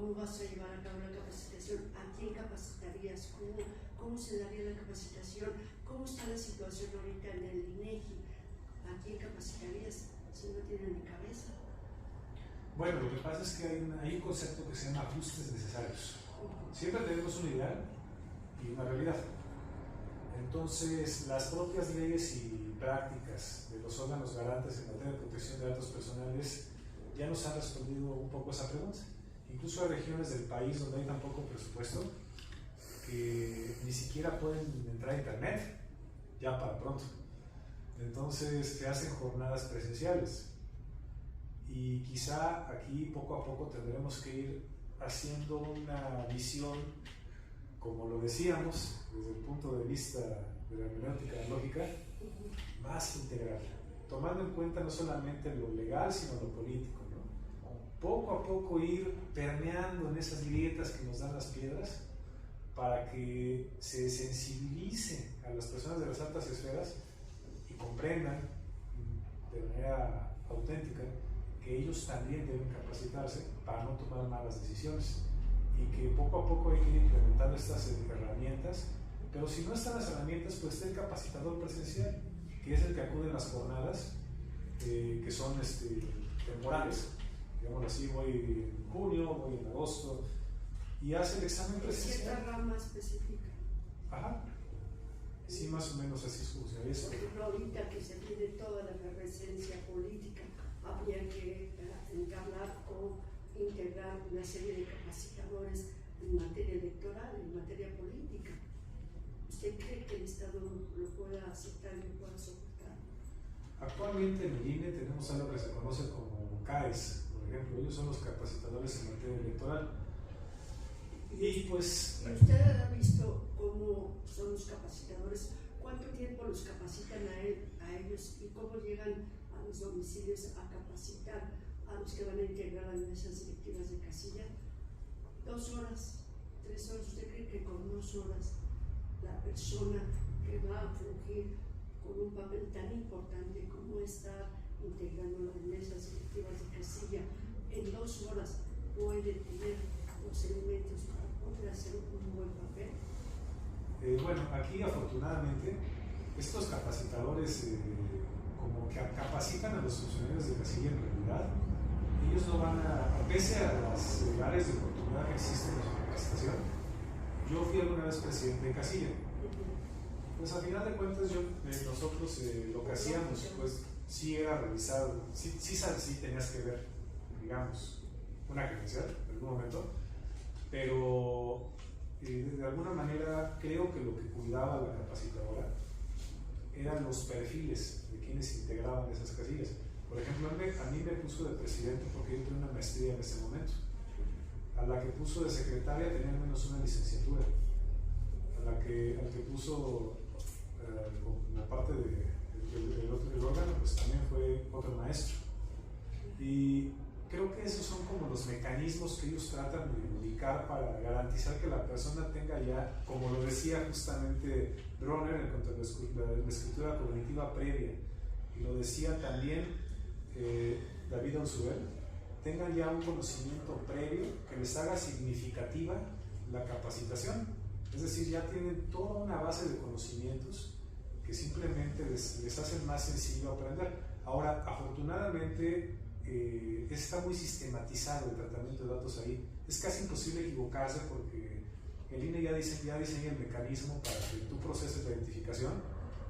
¿Cómo vas a llevar a cabo la capacitación? ¿A quién capacitarías? ¿Cómo se daría la capacitación? ¿Cómo está la situación ahorita en el INEGI? ¿A quién capacitarías si no tienen ni cabeza? Bueno, lo que pasa es que hay un concepto que se llama ajustes necesarios. Siempre tenemos un ideal y una realidad. Entonces, las propias leyes y prácticas de los órganos garantes en materia de protección de datos personales ya nos han respondido un poco esa pregunta. Incluso hay regiones del país donde hay tan poco presupuesto que ni siquiera pueden entrar a internet ya para pronto. Entonces se hacen jornadas presenciales y quizá aquí poco a poco tendremos que ir haciendo una visión, como lo decíamos, desde el punto de vista de la hermenéutica lógica, más integral, tomando en cuenta no solamente lo legal sino lo político. Poco a poco ir permeando en esas grietas que nos dan las piedras para que se sensibilice a las personas de las altas esferas y comprendan de manera auténtica que ellos también deben capacitarse para no tomar malas decisiones y que poco a poco hay que ir implementando estas herramientas, pero si no están las herramientas, pues está el capacitador presencial, que es el que acude en las jornadas que son temporales. Digamos así, voy en junio, voy en agosto, y hace el examen presencial. ¿Cierta rama específica? Ajá. Sí, más o menos así funciona eso. Por ejemplo, ahorita que se tiene toda la efervescencia política, habría que entablar o integrar una serie de capacitadores en materia electoral, en materia política. ¿Usted cree que el Estado lo pueda aceptar y lo pueda soportar? Actualmente en el INE tenemos algo que se conoce como CAES. Por ejemplo, ellos son los capacitadores en materia electoral. Y pues... ¿Y usted ha visto cómo son los capacitadores? ¿Cuánto tiempo los capacitan a ellos? ¿Y cómo llegan a los domicilios a capacitar a los que van a integrar las mesas directivas de casilla? 2 horas, 3 horas. ¿Usted cree que con 2 horas la persona que va a fungir con un papel tan importante como estar integrando las mesas directivas de casilla en 2 horas puede tener los elementos para poder hacer un buen papel? Bueno, aquí afortunadamente estos capacitadores como que capacitan a los funcionarios de casilla en realidad. Ellos no van pese a las áreas de oportunidad que existen en su capacitación. Yo fui alguna vez presidente de casilla. Pues a final de cuentas nosotros lo que hacíamos pues sí era revisar, sí tenías que ver, digamos, una credencial en algún momento, pero de alguna manera creo que lo que cuidaba la capacitadora eran los perfiles de quienes integraban esas casillas. Por ejemplo, a mí me puso de presidente porque yo tenía una maestría en ese momento. A la que puso de secretaria tenía al menos una licenciatura. Al que puso como parte del órgano, pues también fue otro maestro. Y creo que esos son como los mecanismos que ellos tratan de ubicar para garantizar que la persona tenga ya, como lo decía justamente Bronner en cuanto a la escritura cognitiva previa, y lo decía también David Onzuel, tengan ya un conocimiento previo que les haga significativa la capacitación. Es decir, ya tienen toda una base de conocimientos que simplemente les hacen más sencillo aprender. Ahora, afortunadamente, está muy sistematizado el tratamiento de datos ahí. Es casi imposible equivocarse porque el INE ya diseña el mecanismo para que tú proceses la identificación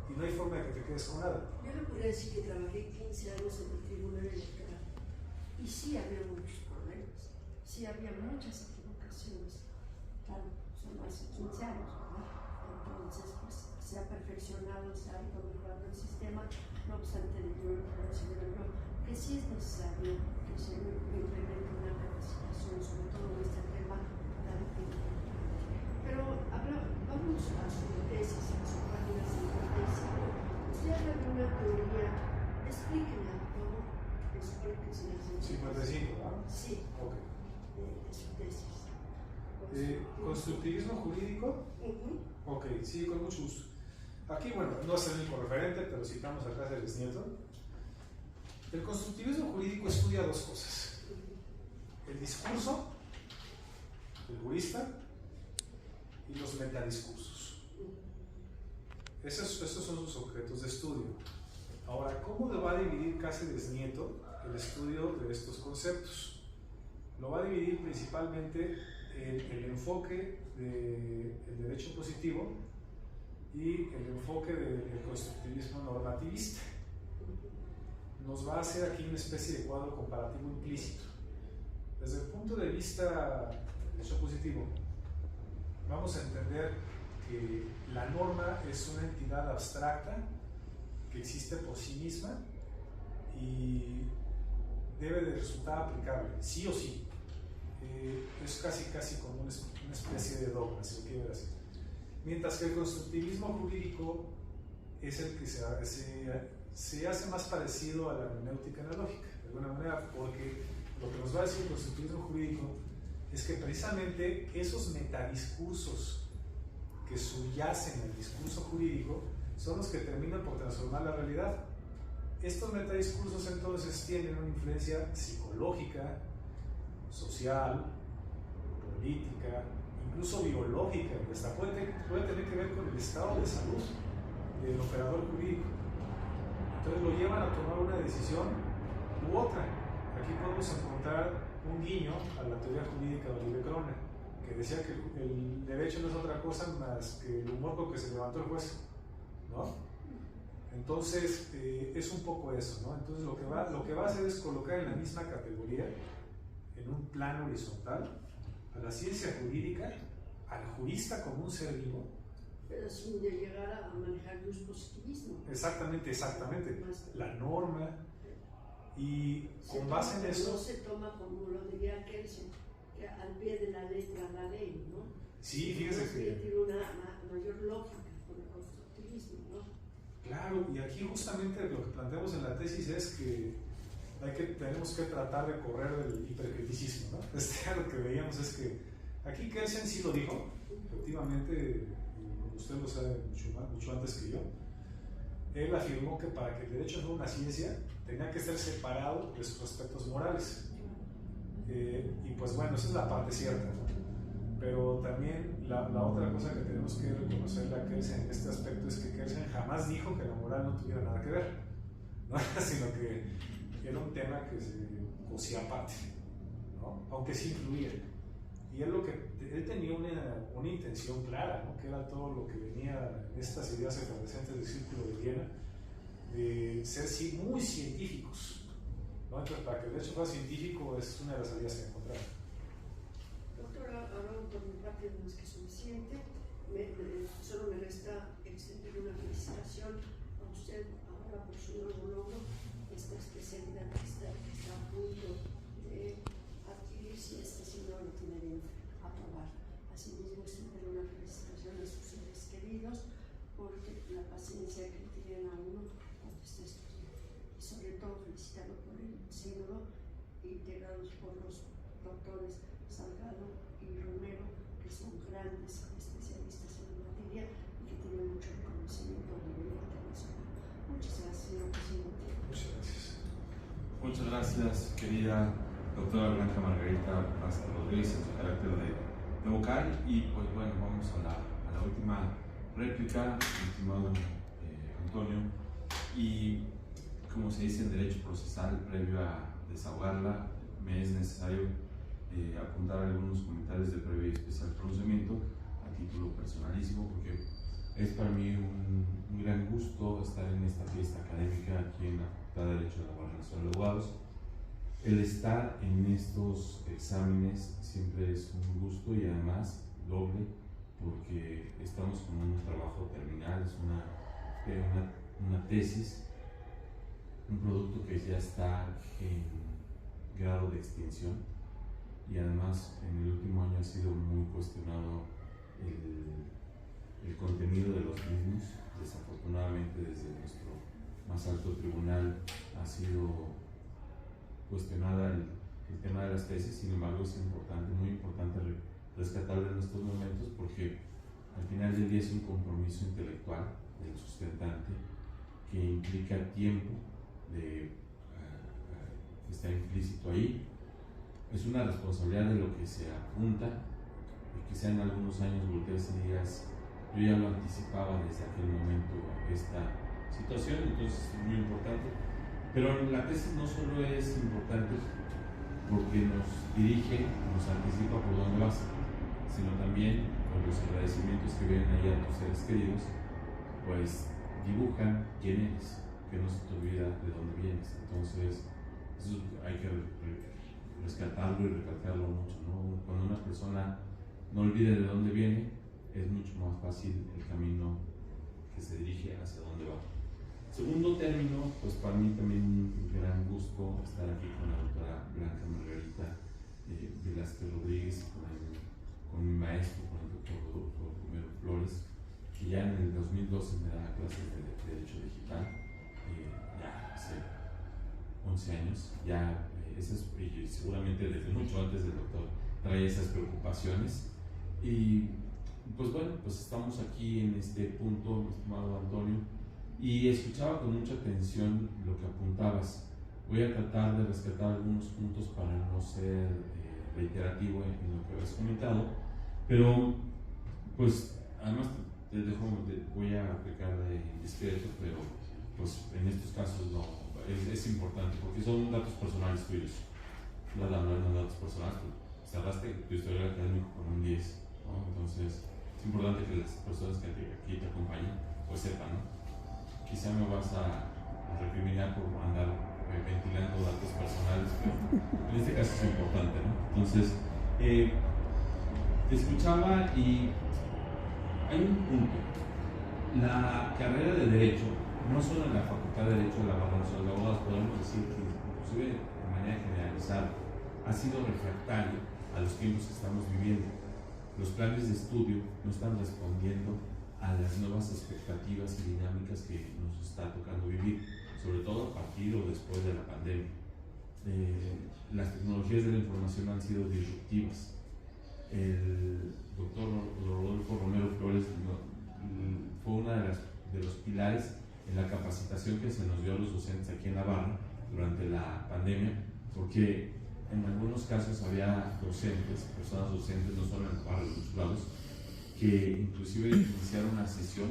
y no hay forma de que te quedes con nada. Yo le podría decir que trabajé 15 años en el Tribunal Electoral y sí había muchos problemas, sí había muchas equivocaciones. Claro, son más de 15 años, ¿verdad? Entonces, pues se ha perfeccionado, se ha ido mejorando el sistema. No obstante, yo considero que sí es necesario que se implemente una capacitación, sobre todo en este tema tan importante. Pero vamos a su tesis, a su página 55. Usted habla de una teoría, explíquenla, ¿no? Explíquenla. 55, ¿verdad? Sí. Ok. De su tesis. ¿Constructivismo jurídico? Ok, sí, con mucho gusto. Aquí, bueno, no es el único referente, pero citamos a Cáceres Nieto. El constructivismo jurídico estudia dos cosas: el discurso el jurista y los metadiscursos. Esos son sus objetos de estudio. Ahora, ¿cómo lo va a dividir Cáceres Nieto el estudio de estos conceptos? Lo va a dividir principalmente en el enfoque del derecho positivo y el enfoque del constructivismo normativista. Nos va a hacer aquí una especie de cuadro comparativo implícito. Desde el punto de vista del derecho positivo, vamos a entender que la norma es una entidad abstracta que existe por sí misma y debe de resultar aplicable, sí o sí. Es casi como una especie de dogma, si lo quiero ver así. Mientras que el constructivismo jurídico es el que se hace más parecido a la hermenéutica analógica, de alguna manera, porque lo que nos va a decir el constructivismo jurídico es que precisamente esos metadiscursos que subyacen al discurso jurídico son los que terminan por transformar la realidad. Estos metadiscursos entonces tienen una influencia psicológica, social, política, incluso biológica, y hasta puede tener que ver con el estado de salud del operador jurídico. Entonces lo llevan a tomar una decisión u otra. Aquí podemos encontrar un guiño a la teoría jurídica de Oliver Kroner, que decía que el derecho no es otra cosa más que el humor con que se levantó el juez, ¿no? Entonces es un poco eso, ¿no? Entonces lo que va a hacer es colocar en la misma categoría, en un plano horizontal, a la ciencia jurídica, al jurista como un ser vivo, pero sin llegar a manejar el positivismo. Exactamente. La norma, y con base en eso. No se toma, como lo diría Kelsen, que al pie de la letra la ley, ¿no? Sí, fíjese que tiene una mayor lógica con el constructivismo, ¿no? Claro, y aquí justamente lo que planteamos en la tesis es que tenemos que tratar de correr del hipercriticismo, ¿no? Lo que veíamos es que aquí Kelsen sí lo dijo, efectivamente, usted lo sabe mucho antes que yo. Él afirmó que para que el derecho fuera una ciencia tenía que ser separado de sus aspectos morales. Y pues bueno, esa es la parte cierta, ¿no? Pero también la otra cosa que tenemos que reconocerle a Kelsen en este aspecto es que Kelsen jamás dijo que la moral no tuviera nada que ver, ¿no? Sino que era un tema que se cosía aparte, ¿no? Aunque sí influía. Y él tenía una intención clara, ¿no? Que era todo lo que venía en estas ideas efervescentes del Círculo de Viena, de ser muy científicos, ¿no? Entonces, para que el derecho fuera científico es una de las salidas que encontraron. Doctora, ahora por mi parte no es que suficiente. Solo me resta extender una felicitación a usted ahora por su nuevo logro, esta especialidad que está a punto de adquirir, si este señor lo tiene bien aprobar. Asimismo, extender una felicitación a sus seres queridos porque la paciencia que tienen a uno cuando está estudiando. Y sobre todo felicitarlo por el sínodo integrados por los doctores Salgado y Romero, que son grandes especialistas en la materia y que tienen mucho reconocimiento a nivel internacional. Muchas gracias, señor presidente. Muchas gracias. Muchas gracias, querida doctora Blanca Margarita Vázquez Rodríguez, en su carácter de vocal. Y pues bueno, vamos a la última réplica, estimado Antonio. Y como se dice en derecho procesal, previo a desahogarla, me es necesario apuntar algunos comentarios de previo y especial pronunciamiento a título personalísimo, porque es para mí un gran gusto estar en esta fiesta académica aquí en la Facultad de Derecho de la Guardia Nacional de Abogados. El estar en estos exámenes siempre es un gusto y además doble, porque estamos con un trabajo terminal, es una tesis, un producto que ya está en grado de extinción, y además en el último año ha sido muy cuestionado el contenido de los mismos. Desafortunadamente, desde nuestro más alto tribunal ha sido cuestionada el tema de las tesis. Sin embargo, es importante, muy importante rescatarlo en estos momentos, porque al final del día es un compromiso intelectual del sustentante que implica tiempo que está implícito ahí. Es una responsabilidad de lo que se apunta, quizá en algunos años voltees y digas, yo ya lo anticipaba desde aquel momento esta situación, entonces es muy importante. Pero la tesis no solo es importante porque nos dirige, nos anticipa por dónde vas, sino también con los agradecimientos que vienen ahí a tus seres queridos, pues dibujan quién eres, que no se te olvida de dónde vienes. Entonces, eso hay que rescatarlo y recalcarlo mucho, ¿no? Cuando una persona no olvide de dónde viene, es mucho más fácil el camino que se dirige hacia dónde va. Segundo término, pues para mí también un gran gusto estar aquí con la doctora Blanca Margarita Velázquez Rodríguez, con mi maestro, con el doctor Romero Flores, que ya en el 2012 me da clases de Derecho Digital, ya hace 11 años, ya y seguramente desde mucho antes del doctor trae esas preocupaciones. Y pues bueno, pues estamos aquí en este punto, mi estimado Antonio, y escuchaba con mucha atención lo que apuntabas. Voy a tratar de rescatar algunos puntos para no ser reiterativo en lo que habías comentado, pero pues además voy a pecar de indiscreto, pero pues en estos casos no, es importante porque son datos personales tuyos. No eran datos personales, cerraste tu historial académico con un 10, ¿no? Entonces es importante que las personas que aquí te acompañen pues sepan, ¿no? Quizá me vas a recriminar por andar ventilando datos personales, pero en este caso es importante, ¿no? Entonces, te escuchaba y hay un punto. La carrera de Derecho, no solo en la Facultad de Derecho de la Barra de los Abogados, podemos decir que inclusive de manera generalizada, ha sido refractario a los tiempos que estamos viviendo. Los planes de estudio no están respondiendo a las nuevas expectativas y dinámicas que nos está tocando vivir, sobre todo a partir o después de la pandemia. Las tecnologías de la información han sido disruptivas. El doctor Rodolfo Romero Flores fue uno de los pilares en la capacitación que se nos dio a los docentes aquí en Navarra durante la pandemia, porque en algunos casos había docentes, personas docentes, no solo en Navarra, en muchos lados, que inclusive iniciar una sesión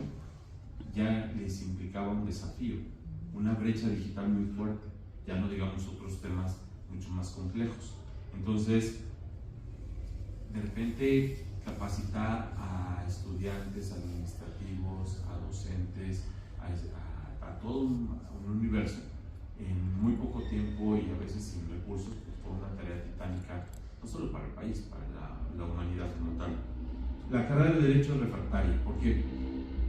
ya les implicaba un desafío, una brecha digital muy fuerte, ya no digamos otros temas mucho más complejos. Entonces, de repente capacitar a estudiantes administrativos, a docentes, a todo un universo en muy poco tiempo y a veces sin recursos, pues fue una tarea titánica, no solo para el país, para la humanidad como tal. La carrera de Derecho es refractaria porque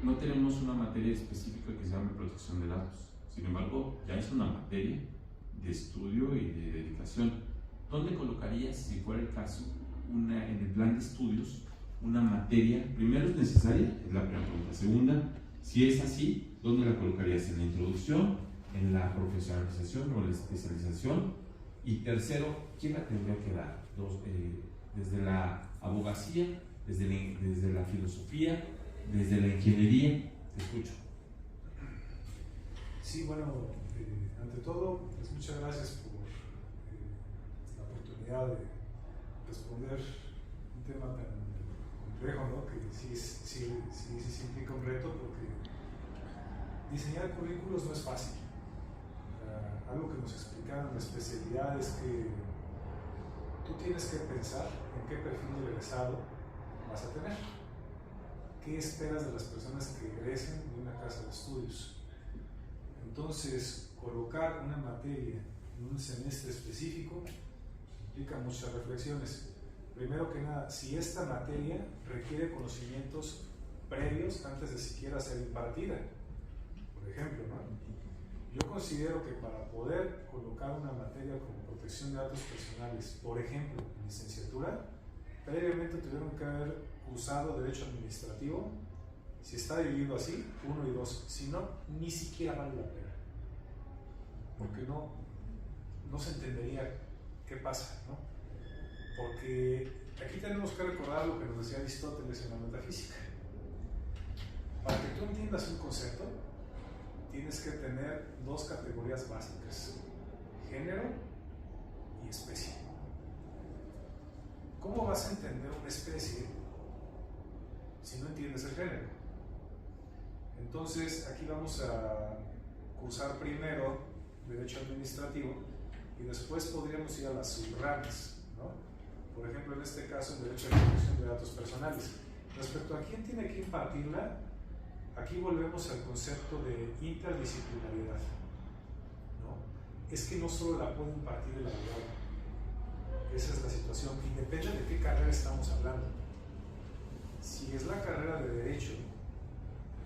no tenemos una materia específica que se llame protección de datos. Sin embargo, ya es una materia de estudio y de dedicación. ¿Dónde colocarías, si fuera el caso, en el plan de estudios, una materia? Primero, ¿es necesaria? Es la primera pregunta. Segunda, si es así, ¿dónde la colocarías? ¿En la introducción, en la profesionalización o en la especialización? Y tercero, ¿quién la tendría que dar? Desde la abogacía, desde la filosofía, desde la ingeniería. Te escucho. Sí, bueno, ante todo, pues muchas gracias por la oportunidad de responder un tema tan complejo, ¿no? Que sí implica un reto, porque diseñar currículos no es fácil. Algo que nos explicaron en la especialidad es que tú tienes que pensar en qué perfil de egresado vas a tener, qué esperas de las personas que egresen de una casa de estudios. Entonces, colocar una materia en un semestre específico implica muchas reflexiones. Primero que nada, si esta materia requiere conocimientos previos antes de siquiera ser impartida. Por ejemplo, ¿no? Yo considero que para poder colocar una materia como protección de datos personales, por ejemplo, en licenciatura, previamente tuvieron que haber usado derecho administrativo. Si está dividido así, 1 y 2, si no, ni siquiera vale la pena, porque no se entendería qué pasa, ¿no? Porque aquí tenemos que recordar lo que nos decía Aristóteles en la metafísica. Para que tú entiendas un concepto, tienes que tener 2 categorías básicas: género y especie. ¿Cómo vas a entender una especie tienes el género. Entonces, aquí vamos a cursar primero Derecho Administrativo y después podríamos ir a las subramas, ¿no? Por ejemplo, en este caso, el Derecho a la Protección de Datos Personales. Respecto a quién tiene que impartirla, aquí volvemos al concepto de interdisciplinariedad, ¿no? Es que no solo la puede impartir el abogado. Esa es la situación, y depende de qué carrera estamos hablando. Si es la carrera de Derecho,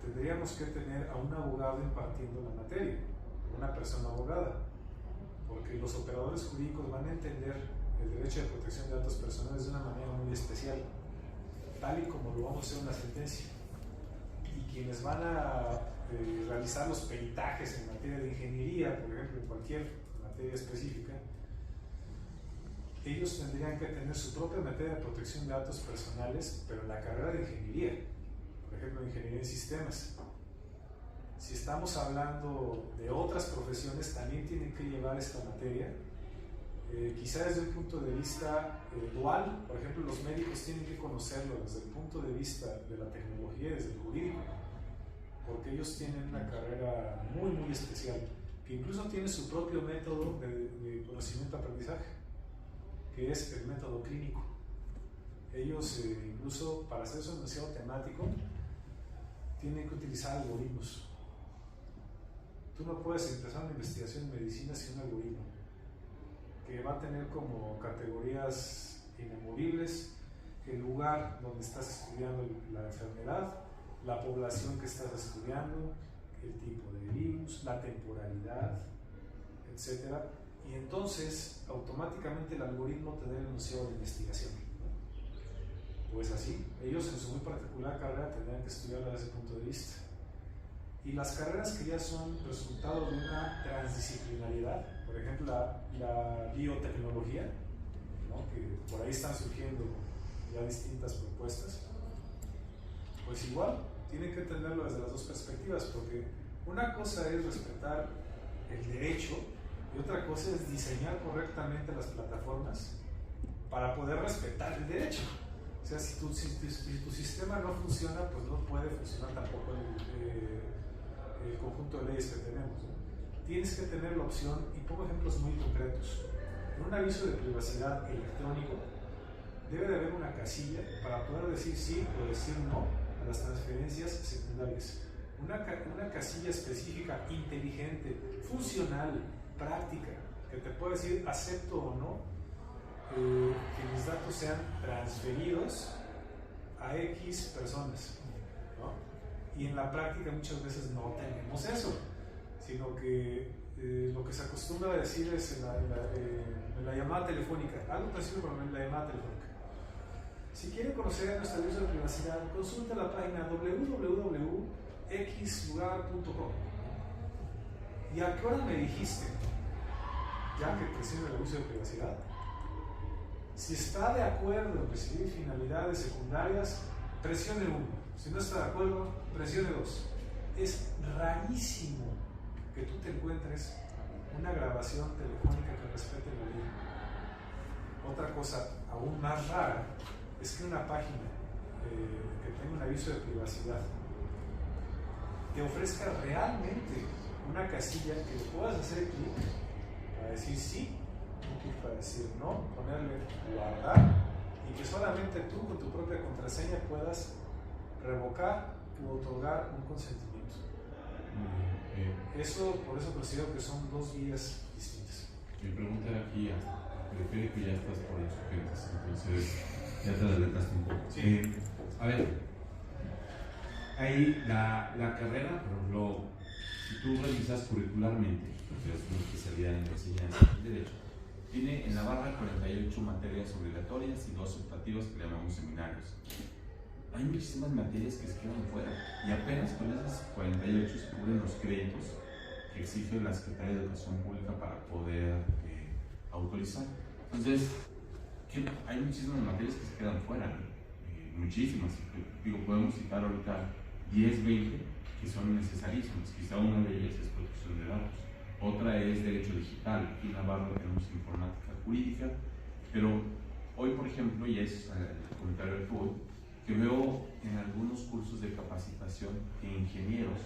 tendríamos que tener a un abogado impartiendo la materia, una persona abogada, porque los operadores jurídicos van a entender el derecho de protección de datos personales de una manera muy especial, tal y como lo vamos a hacer en la sentencia. Y quienes van a realizar los peritajes en materia de ingeniería, por ejemplo, en cualquier materia específica, ellos tendrían que tener su propia materia de protección de datos personales, pero en la carrera de ingeniería, por ejemplo, ingeniería en sistemas. Si estamos hablando de otras profesiones, también tienen que llevar esta materia, quizá desde un punto de vista dual. Por ejemplo, los médicos tienen que conocerlo desde el punto de vista de la tecnología, desde el jurídico, porque ellos tienen una carrera muy, muy especial, que incluso tiene su propio método de conocimiento-aprendizaje, que es el método clínico. Ellos, incluso para hacer su enunciado temático, tienen que utilizar algoritmos. Tú no puedes empezar una investigación en medicina sin un algoritmo, que va a tener como categorías inamovibles el lugar donde estás estudiando la enfermedad, la población que estás estudiando, el tipo de virus, la temporalidad, etc. Y entonces automáticamente el algoritmo te da el enunciado de investigación, ¿no? Pues así, ellos en su muy particular carrera tendrían que estudiarlo desde ese punto de vista. Y las carreras que ya son resultado de una transdisciplinariedad, por ejemplo la biotecnología, ¿no? Que por ahí están surgiendo ya distintas propuestas, pues igual tienen que entenderlo desde las dos perspectivas, porque una cosa es respetar el derecho y otra cosa es diseñar correctamente las plataformas para poder respetar el derecho. O sea, si tu sistema no funciona, pues no puede funcionar tampoco el conjunto de leyes que tenemos, ¿no? Tienes que tener la opción, y pongo ejemplos muy concretos. En un aviso de privacidad electrónico debe de haber una casilla para poder decir sí o decir no a las transferencias secundarias. Una casilla específica, inteligente, funcional, práctica, que te puede decir acepto o no que mis datos sean transferidos a X personas, ¿no? Y en la práctica muchas veces no tenemos eso, sino que lo que se acostumbra a decir es en la llamada telefónica, algo parecido con la llamada telefónica. Si quieren conocer nuestro aviso de privacidad, consulta la página www.xlugar.com. ¿Y a qué hora me dijiste? Ya que presione el aviso de privacidad. Si está de acuerdo en recibir finalidades secundarias, presione 1. Si no está de acuerdo, presione 2. Es rarísimo que tú te encuentres una grabación telefónica que respete la ley. Otra cosa aún más rara es que una página que tenga un aviso de privacidad te ofrezca realmente una casilla que le puedas hacer clic para decir sí, un clic para decir no, ponerle guardar, y que solamente tú con tu propia contraseña puedas revocar u otorgar un consentimiento. Eso, por eso considero que son dos vías distintas. Mi pregunta aquí, periférico, ya estás por los sujetos, entonces ya te adelantaste un poco. Sí. A ver, ahí la carrera, por ejemplo, si tú revisas curricularmente, porque es una especialidad en enseñanza de Derecho, tiene en la barra 48 materias obligatorias y 2 optativas que llamamos seminarios. Hay muchísimas materias que se quedan fuera y apenas con esas 48 se cubren los créditos que exige la Secretaría de Educación Pública para poder autorizar. Entonces, hay muchísimas materias que se quedan fuera, muchísimas. Digo, podemos citar ahorita 10, 20 que son necesarísimas. Quizá una de ellas es protección de datos, otra es derecho digital. Aquí en Navarro tenemos informática jurídica, pero hoy, por ejemplo, y es el comentario del fútbol, que veo en algunos cursos de capacitación que ingenieros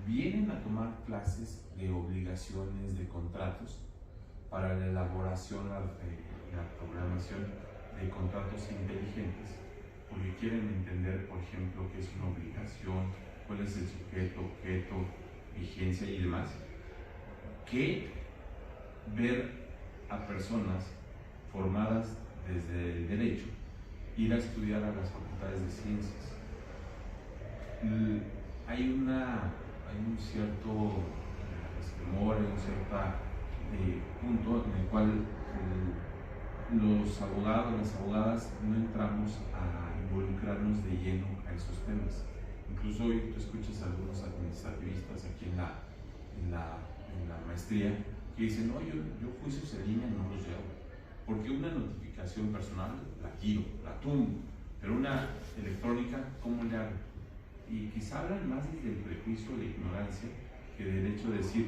vienen a tomar clases de obligaciones, de contratos, para la elaboración, la programación de contratos inteligentes, porque quieren entender, por ejemplo, qué es una obligación, cuál es el sujeto, objeto, vigencia y demás, que ver a personas formadas desde el derecho ir a estudiar a las facultades de ciencias. Hay un cierto temor, hay un cierto punto en el cual los abogados, las abogadas no entramos a involucrarnos de lleno a esos temas. Incluso hoy tú escuchas a algunos administrativistas aquí en la maestría que dicen, no, yo juicios en línea no los llevo, porque una notificación personal la tiro, la tumbo, pero una electrónica, ¿cómo le hago? Y quizá hablan más desde el prejuicio, la ignorancia, que del hecho de decir,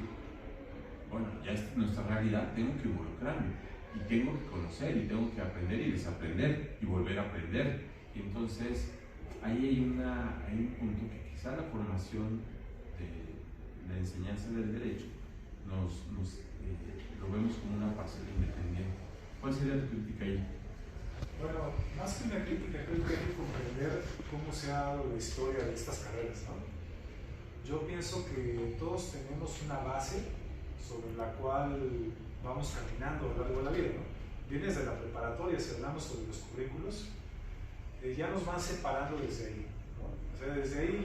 bueno, ya es nuestra realidad, tengo que involucrarme, y tengo que conocer, y tengo que aprender y desaprender, y volver a aprender. Y entonces, ahí hay un punto que quizá la formación de la enseñanza del derecho lo vemos como una parcela independiente. ¿Cuál sería tu crítica ahí? Bueno, más que una crítica, creo que hay que comprender cómo se ha dado la historia de estas carreras, ¿no? Yo pienso que todos tenemos una base sobre la cual vamos caminando a lo largo de la vida, ¿no? Vienes de la preparatoria, si hablamos sobre los currículos, ya nos van separando desde ahí, ¿no? O sea, desde ahí ya